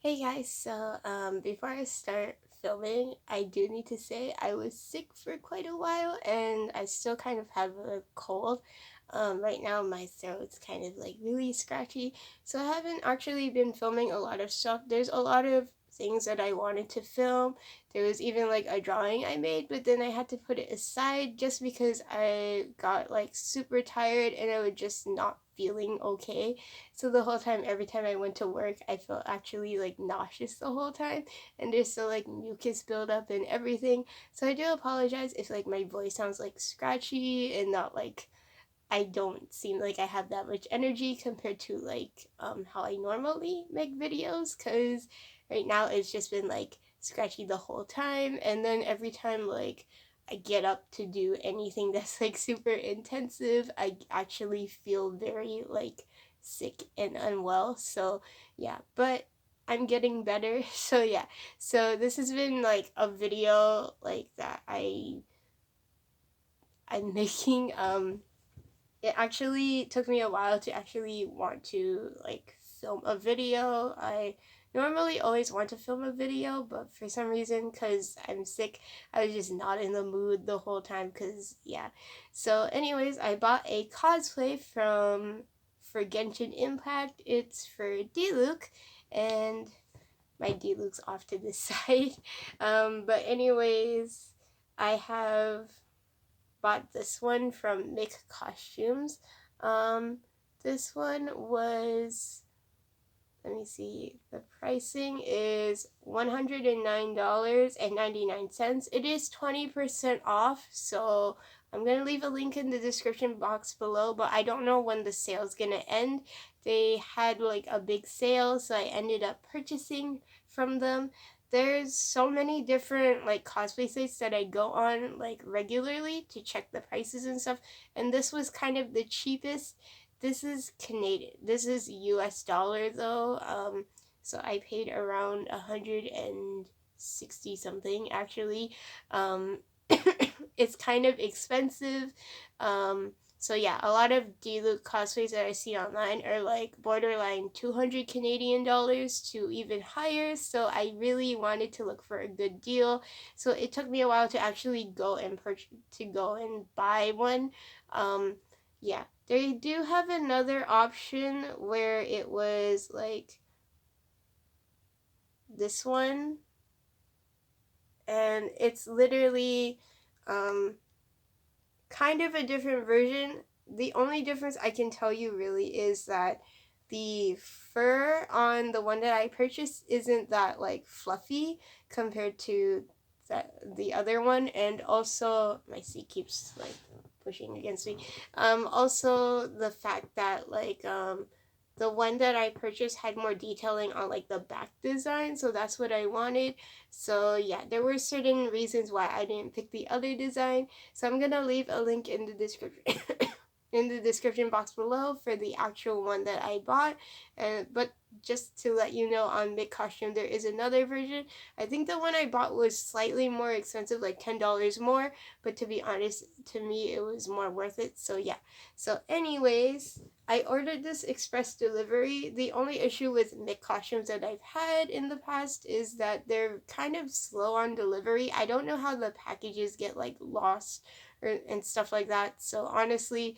Hey guys, before I start filming, I do need to say I was sick for quite a while and I still kind of have a cold. Right now my throat's kind of like really scratchy, so I haven't actually been filming a lot of stuff. There's a lot of things that I wanted to film. There was even like a drawing I made, but then I had to put it aside just because I got like super tired and I was just not feeling okay. So the whole time, every time I went to work, I felt actually like nauseous the whole time, and there's still like mucus buildup and everything. So I do apologize if like my voice sounds like scratchy and not like I don't seem like I have that much energy compared to like how I normally make videos. Cause right now it's just been like scratchy the whole time, and then every time like I get up to do anything that's like super intensive, I actually feel very like sick and unwell. So yeah, but I'm getting better. So yeah. So this has been like a video like that I'm making. It actually took me a while to actually want to like film a video. I normally always want to film a video, but for some reason, because I'm sick, I was just not in the mood the whole time. Because yeah. So anyways, I bought a cosplay for Genshin Impact. It's for Diluc, and my Diluc's off to the side. But anyways, I have bought this one from Miccostumes. Um, this one was, let me see, the pricing is $109.99. It is 20% off, so I'm going to leave a link in the description box below, but I don't know when the sale's going to end. They had like a big sale, so I ended up purchasing from them. There's so many different like cosplay sites that I go on like regularly to check the prices and stuff, and this was kind of the cheapest. This is Canadian. This is US dollar though. So I paid around 160 something actually. Um, it's kind of expensive. So yeah, a lot of Diluc cosplays that I see online are like borderline 200 Canadian dollars to even higher. So I really wanted to look for a good deal. So it took me a while to actually go and buy one. Um, yeah, they do have another option where it was like this one, and it's literally um, kind of a different version. The only difference I can tell you really is that the fur on the one that I purchased isn't that like fluffy compared to the other one, and also my seat keeps like pushing against me. Also the fact that the one that I purchased had more detailing on like the back design, so that's what I wanted. So yeah, there were certain reasons why I didn't pick the other design. So I'm gonna leave a link in the description in the description box below for the actual one that I bought. But just to let you know, on Miccostume there is another version. I think the one I bought was slightly more expensive, like $10 more. But to be honest, to me it was more worth it. So yeah. So anyways, I ordered this express delivery. The only issue with Miccostumes that I've had in the past is that they're kind of slow on delivery. I don't know how the packages get like lost and stuff like that. So honestly,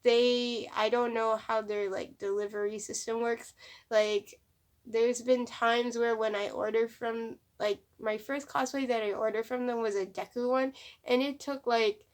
I don't know how their like delivery system works. Like there's been times where when I order from like my first cosplay that I ordered from them was a Deku one, and it took like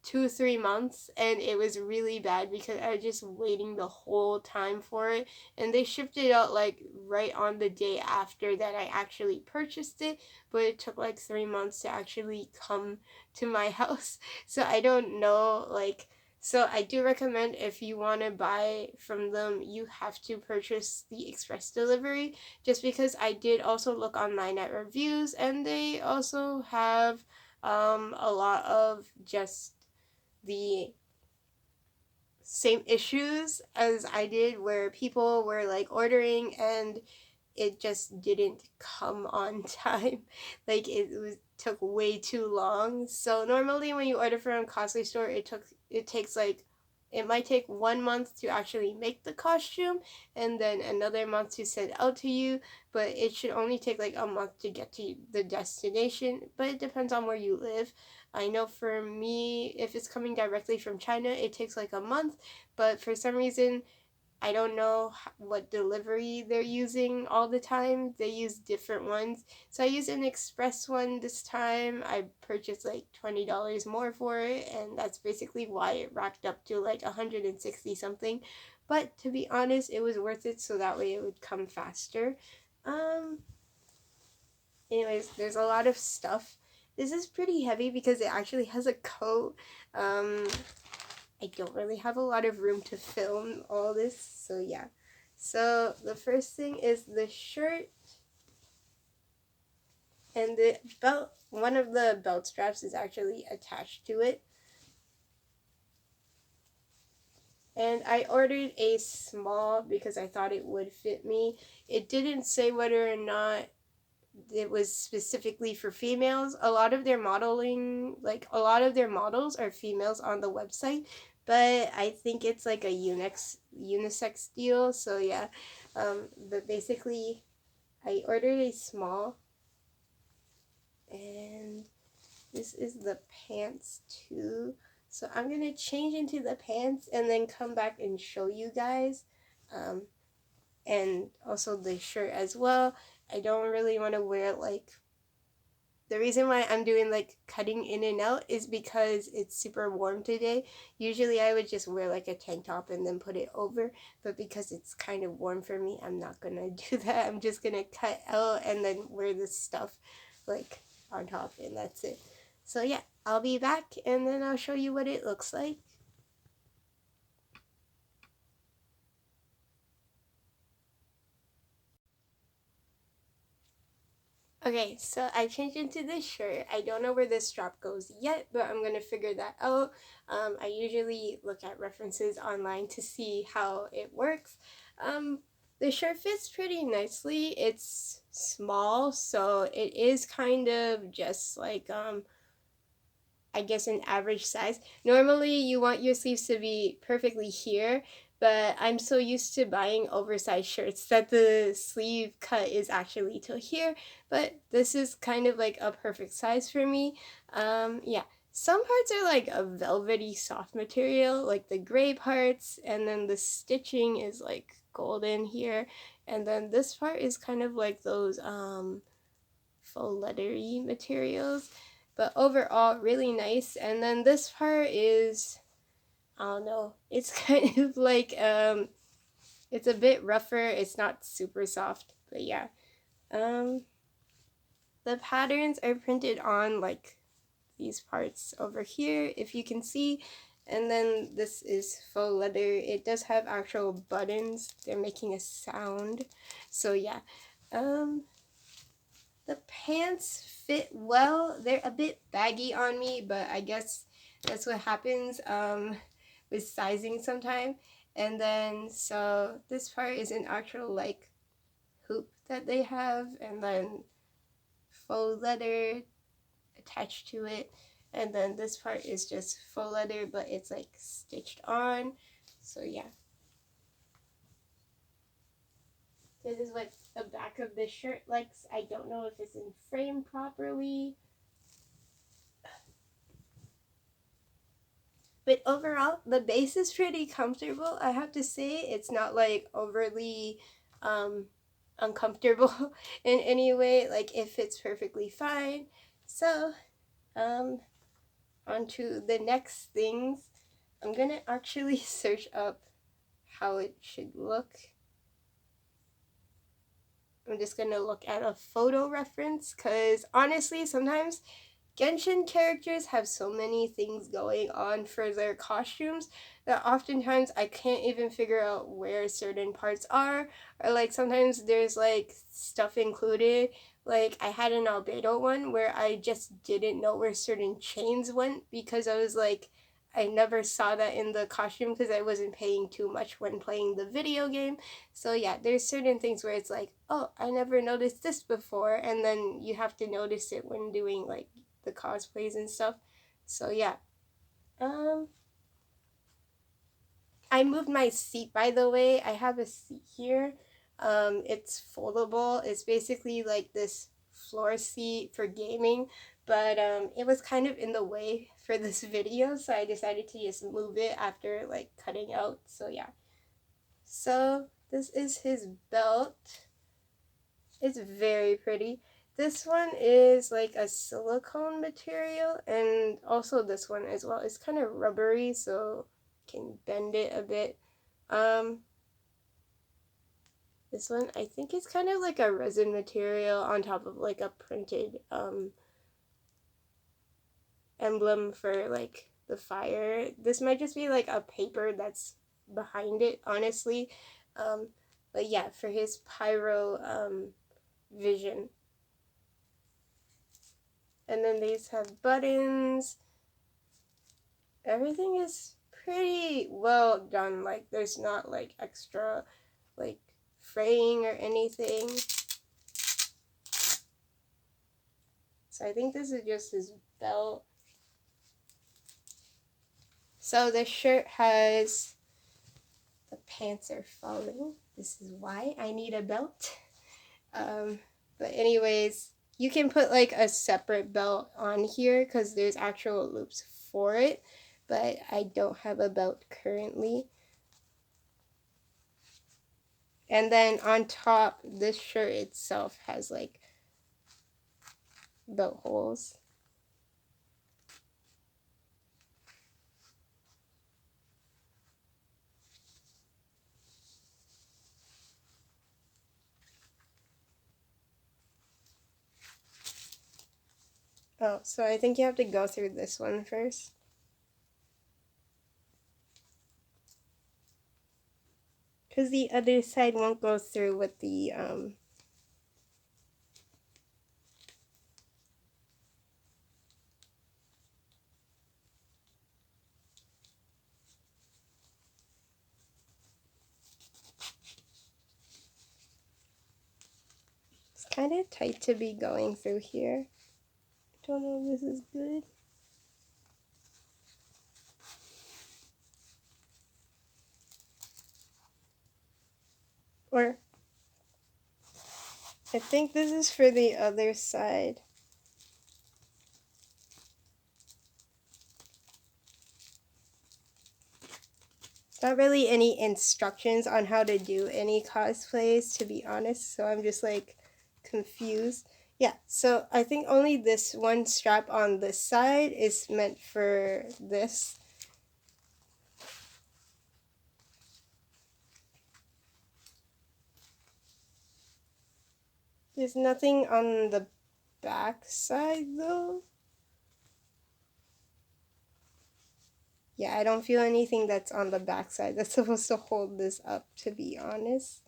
2 3 months, and it was really bad because I was just waiting the whole time for it, and they shipped it out like right on the day after that I actually purchased it, but it took like 3 months to actually come to my house. So I don't know, like, so I do recommend if you want to buy from them, you have to purchase the express delivery, just because I did also look online at reviews, and they also have a lot of just the same issues as I did, where people were like ordering and it just didn't come on time. Like took way too long. So normally when you order from a cosplay store, it takes like it might take 1 month to actually make the costume and then another month to send out to you, but it should only take like a month to get to the destination, but it depends on where you live. I know for me, if it's coming directly from China, it takes like a month, but for some reason I don't know what delivery they're using all the time. They use different ones. So I used an express one this time. I purchased like $20 more for it, and that's basically why it racked up to like 160 something. But to be honest, it was worth it so that way it would come faster. Um Anyways, there's a lot of stuff. This is pretty heavy because it actually has a coat. I don't really have a lot of room to film all this, so yeah. So the first thing is the shirt and the belt. One of the belt straps is actually attached to it. And I ordered a small because I thought it would fit me. It didn't say whether or not it was specifically for females. A lot of their modeling, like a lot of their models are females on the website, but I think it's like a unisex deal. So yeah, but basically, I ordered a small, and this is the pants too. So I'm gonna change into the pants and then come back and show you guys. Um, and also the shirt as well. I don't really want to wear like, the reason why I'm doing like cutting in and out is because it's super warm today. Usually I would just wear like a tank top and then put it over, but because it's kind of warm for me, I'm not gonna do that. I'm just gonna cut out and then wear this stuff like on top, and that's it. So yeah, I'll be back and then I'll show you what it looks like. Okay, so I changed into this shirt. I don't know where this strap goes yet, but I'm gonna figure that out. I usually look at references online to see how it works. Um, the shirt fits pretty nicely. It's small, so it is kind of just like I guess an average size. Normally you want your sleeves to be perfectly here, but I'm so used to buying oversized shirts that the sleeve cut is actually till here, but this is kind of like a perfect size for me. Yeah. Some parts are like a velvety soft material, like the gray parts, and then the stitching is like golden here, and then this part is kind of like those faux leathery materials, but overall really nice. And then this part is, I don't know, it's kind of like it's a bit rougher, it's not super soft, but yeah. um the patterns are printed on like these parts over here, if you can see, and then this is faux leather. It does have actual buttons, they're making a sound, so yeah. The pants fit well. They're a bit baggy on me, but I guess that's what happens with sizing sometimes. And then, so this part is an actual like hoop that they have, and then faux leather attached to it. And then this part is just faux leather, but it's like stitched on. So yeah. This is what the back of the shirt looks. I don't know if it's in frame properly. But overall, the base is pretty comfortable. I have to say, it's not like overly um, uncomfortable in any way. Like it fits perfectly fine. So, um, on to the next things. I'm gonna actually search up how it should look. I'm just gonna look at a photo reference because honestly, sometimes Genshin characters have so many things going on for their costumes that oftentimes I can't even figure out where certain parts are, or like sometimes there's like stuff included. Like I had an albedo one where I just didn't know where certain chains went because I was like, I never saw that in the costume because I wasn't paying too much when playing the video game. So yeah, there's certain things where it's like, oh, I never noticed this before, and then you have to notice it when doing like the cosplays and stuff. So yeah. Um I moved my seat, by the way. I have a seat here. It's foldable. It's basically like this floor seat for gaming, but it was kind of in the way for this video, so I decided to just move it after like cutting out. So yeah. So this is his belt. It's very pretty. This one is like a silicone material, and also this one as well. It's kind of rubbery, so can bend it a bit. This one, I think it's kind of like a resin material on top of like a printed emblem for like the fire. This might just be like a paper that's behind it, honestly. Um, but yeah, for his pyro vision. And then these have buttons. Everything is pretty well done. Like there's not like extra like fraying or anything. So I think this is just his belt. So the shirt has, the pants are falling. This is why I need a belt. But anyways, you can put like a separate belt on here because there's actual loops for it, but I don't have a belt currently. And then on top, this shirt itself has like belt holes. Oh, so I think you have to go through this one first. Because the other side won't go through with the, it's kind of tight to be going through here. I don't know if this is good. Or, I think this is for the other side. Not really any instructions on how to do any cosplays, to be honest, so I'm just like confused. Yeah, so I think only this one strap on this side is meant for this. There's nothing on the back side though. Yeah, I don't feel anything that's on the back side that's supposed to hold this up, to be honest.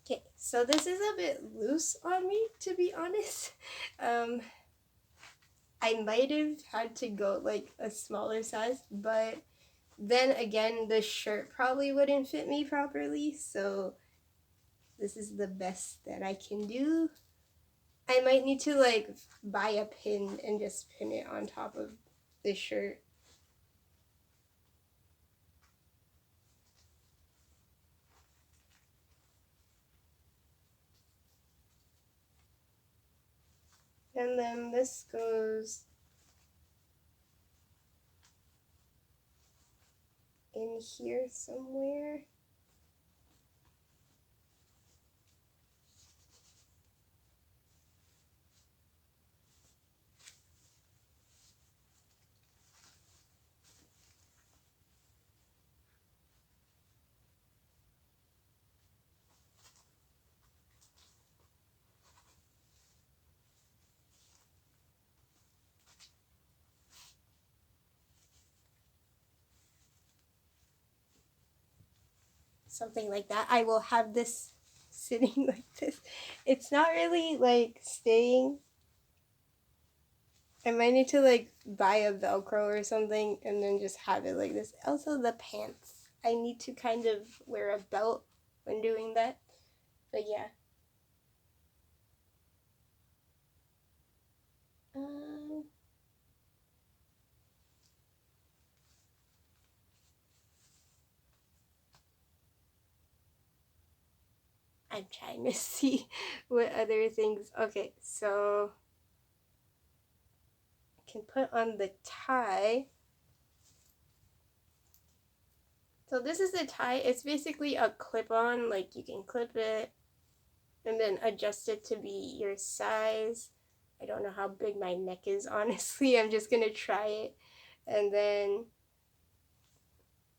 Okay, so this is a bit loose on me, to be honest. I might have had to go like a smaller size, but then again, the shirt probably wouldn't fit me properly, so this is the best that I can do. I might need to like buy a pin and just pin it on top of the shirt. And then this goes in here somewhere. Something like that. I will have this sitting like this. It's not really like staying. I might need to like buy a Velcro or something and then just have it like this. Also the pants. I need to kind of wear a belt when doing that. But yeah. Um, I'm trying to see what other things. Okay, so I can put on the tie. So this is the tie. It's basically a clip-on, like you can clip it and then adjust it to be your size. I don't know how big my neck is, honestly. I'm just gonna try it. And then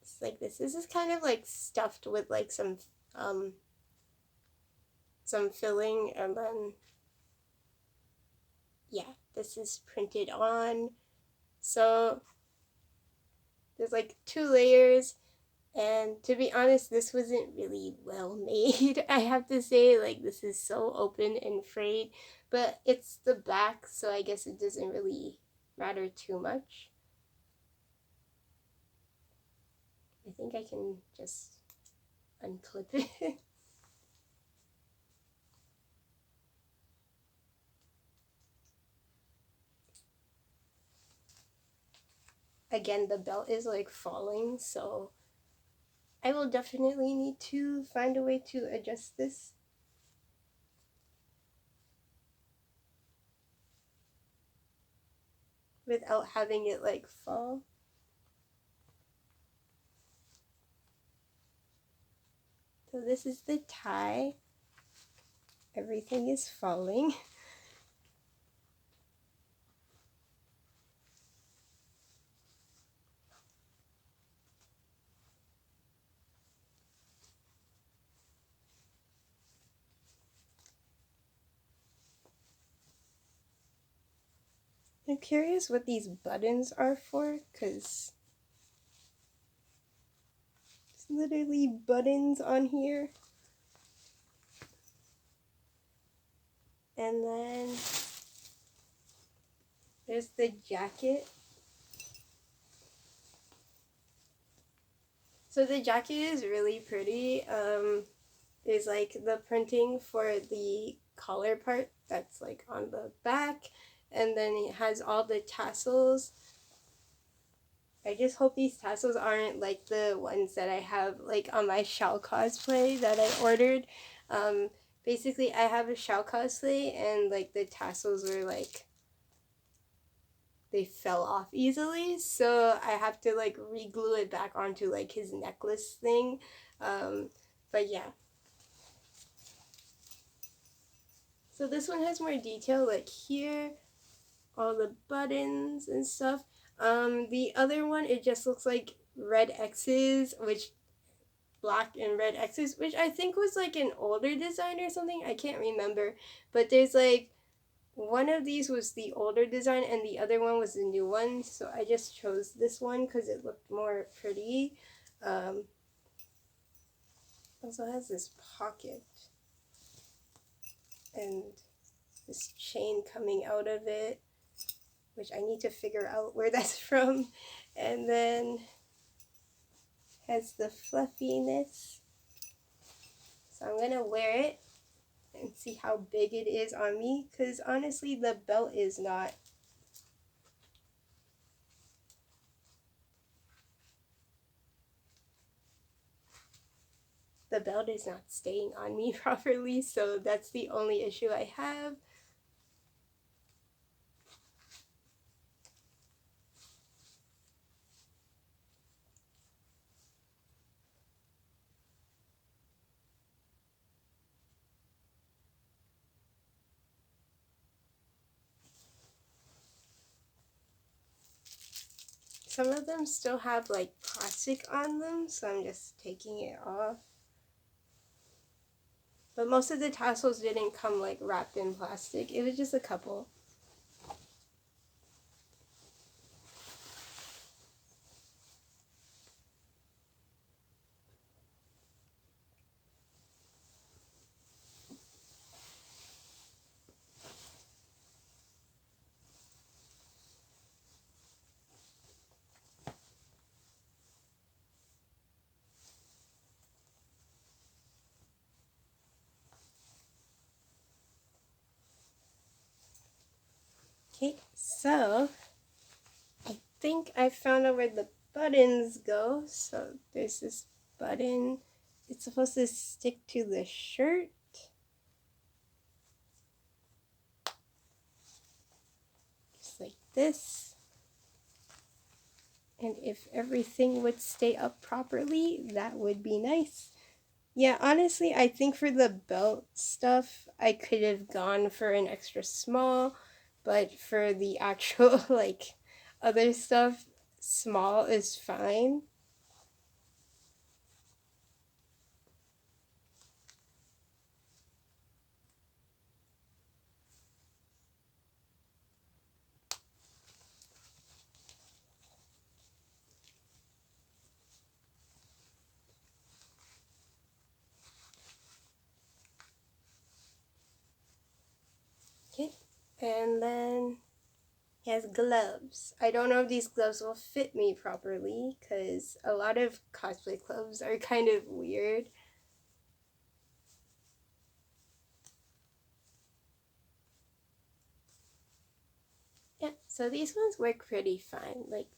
it's like this. This is kind of like stuffed with like some filling, and then yeah, this is printed on. So there's like 2 layers. And to be honest, this wasn't really well made. I have to say, like, this is so open and frayed. But it's the back, so I guess it doesn't really matter too much. I think I can just unclip it. Again, the belt is like falling, so I will definitely need to find a way to adjust this. Without having it like fall. So this is the tie. Everything is falling. I'm curious what these buttons are for, because it's literally buttons on here. And then there's the jacket. So the jacket is really pretty. There's like the printing for the collar part that's like on the back, and then it has all the tassels. I just hope these tassels aren't like the ones that I have like on my shell cosplay that I ordered. Um, Basically, I have a shell cosplay, and like the tassels were like they fell off easily, so I have to like re-glue it back onto like his necklace thing. But yeah. So this one has more detail, like here, all the buttons and stuff. The other one, it just looks like red X's, which black and red X's, which I think was like an older design or something. I can't remember. But there's like one of these was the older design and the other one was the new one. So I just chose this one because it looked more pretty. Also has this pocket and this chain coming out of it, which I need to figure out where that's from. And then has the fluffiness. So I'm gonna wear it and see how big it is on me, because honestly the belt is not. The belt is not staying on me properly, so that's the only issue I have. Some of them still have like plastic on them, so I'm just taking it off. But most of the tassels didn't come like wrapped in plastic. It was just a couple. Okay, so I think I found out where the buttons go. So there's this button. It's supposed to stick to the shirt. Just like this. And if everything would stay up properly, that would be nice. Yeah, honestly, I think for the belt stuff, I could have gone for an extra small, but for the actual, like, other stuff, small is fine. Okay, and then he has gloves. I don't know if these gloves will fit me properly, because a lot of cosplay gloves are kind of weird. Yeah, so these ones work pretty fine. Like,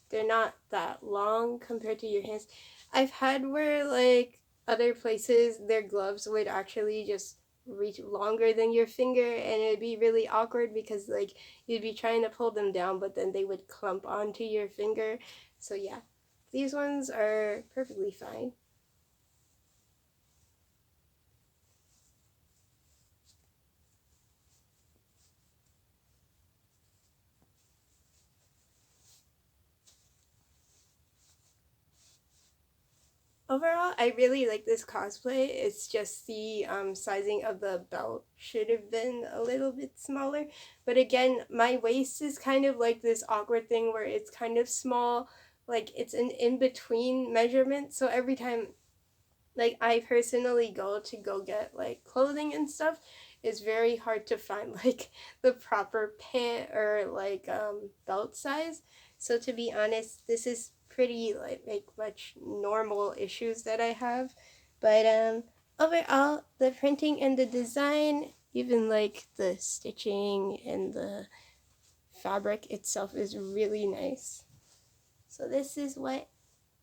they're not that long compared to your hands. I've had where, like, other places their gloves would actually just reach longer than your finger, and it'd be really awkward because, like, you'd be trying to pull them down, but then they would clump onto your finger. So yeah, these ones are perfectly fine. Overall, I really like this cosplay. It's just the sizing of the belt should have been a little bit smaller. But again, my waist is kind of like this awkward thing where it's kind of small. Like, it's an in-between measurement. So every time, like, I personally go get like clothing and stuff, it's very hard to find like the proper pant or like belt size. So to be honest, this is pretty like much normal issues that I have. But overall, the printing and the design, even like the stitching and the fabric itself, is really nice. So this is what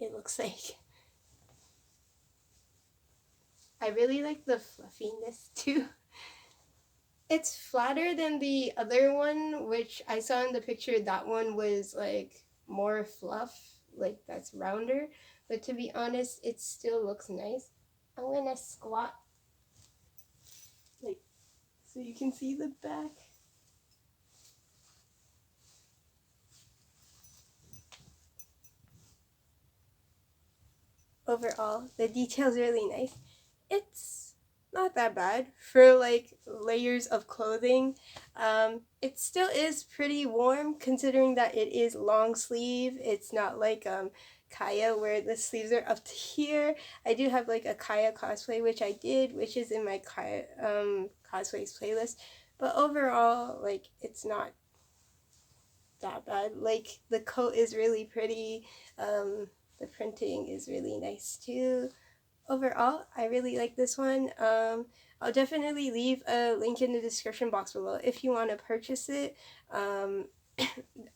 it looks like. I really like the fluffiness too. It's flatter than the other one, which I saw in the picture. That one was like more fluff, like that's rounder. But to be honest, it still looks nice. I'm gonna squat, like, so you can see the back. Overall, the detail's really nice. It's not that bad for like layers of clothing. It still is pretty warm considering that it is long sleeve. It's not like Kaya where the sleeves are up to here. I do have like a Kaya cosplay which I did, which is in my Kaya cosplays playlist. But overall, like, it's not that bad. Like, the coat is really pretty. The printing is really nice too. Overall, I really like this one. I'll definitely leave a link in the description box below if you want to purchase it. Um,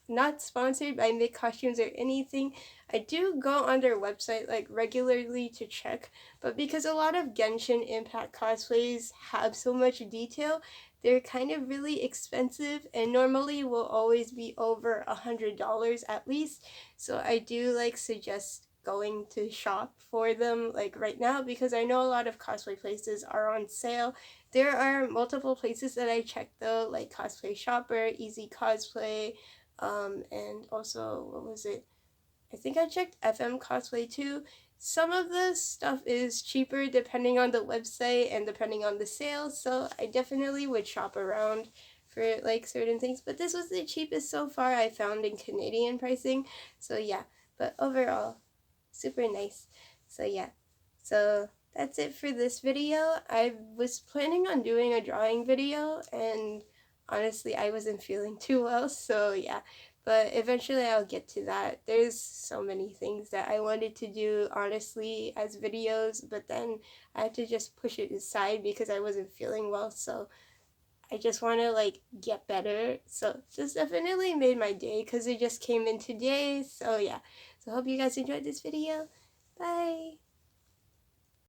not sponsored by Miccostumes or anything. I do go on their website like regularly to check, but because a lot of Genshin Impact cosplays have so much detail, they're kind of really expensive and normally will always be over $100 at least. So I do like suggest going to shop for them like right now because I know a lot of cosplay places are on sale. There are multiple places that I checked though, like Cosplay Shopper, Easy Cosplay, and also what was it? I think I checked FM Cosplay too. Some of the stuff is cheaper depending on the website and depending on the sale, so I definitely would shop around for like certain things. But this was the cheapest so far I found in Canadian pricing, so yeah. But overall, super nice. So yeah, so that's it for this video. I was planning on doing a drawing video and honestly I wasn't feeling too well, so yeah, but eventually I'll get to that. There's so many things that I wanted to do honestly as videos, but then I had to just push it aside because I wasn't feeling well, so I just want to like get better. So this definitely made my day because it just came in today. So yeah. So I hope you guys enjoyed this video. Bye.